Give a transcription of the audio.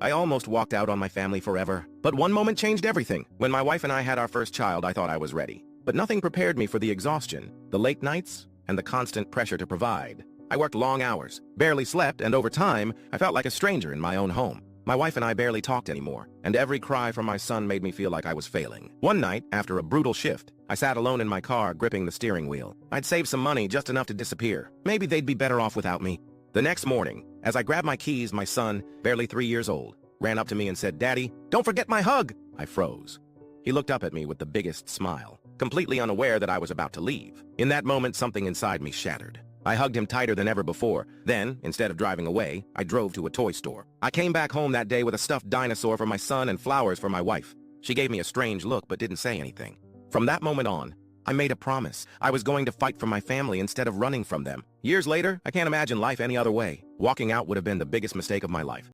I almost walked out on my family forever. But one moment changed everything. When my wife and I had our first child, I thought I was ready. But nothing prepared me for the exhaustion, the late nights, and the constant pressure to provide. I worked long hours, barely slept, and over time, I felt like a stranger in my own home. My wife and I barely talked anymore, and every cry from my son made me feel like I was failing. One night, after a brutal shift, I sat alone in my car, gripping the steering wheel. I'd saved some money, just enough to disappear. Maybe they'd be better off without me. The next morning, as I grabbed my keys, my son, barely 3 years old, ran up to me and said, "Daddy, don't forget my hug!" I froze. He looked up at me with the biggest smile, completely unaware that I was about to leave. In that moment, something inside me shattered. I hugged him tighter than ever before. Then, instead of driving away, I drove to a toy store. I came back home that day with a stuffed dinosaur for my son and flowers for my wife. She gave me a strange look but didn't say anything. From that moment on, I made a promise. I was going to fight for my family instead of running from them. Years later, I can't imagine life any other way. Walking out would have been the biggest mistake of my life.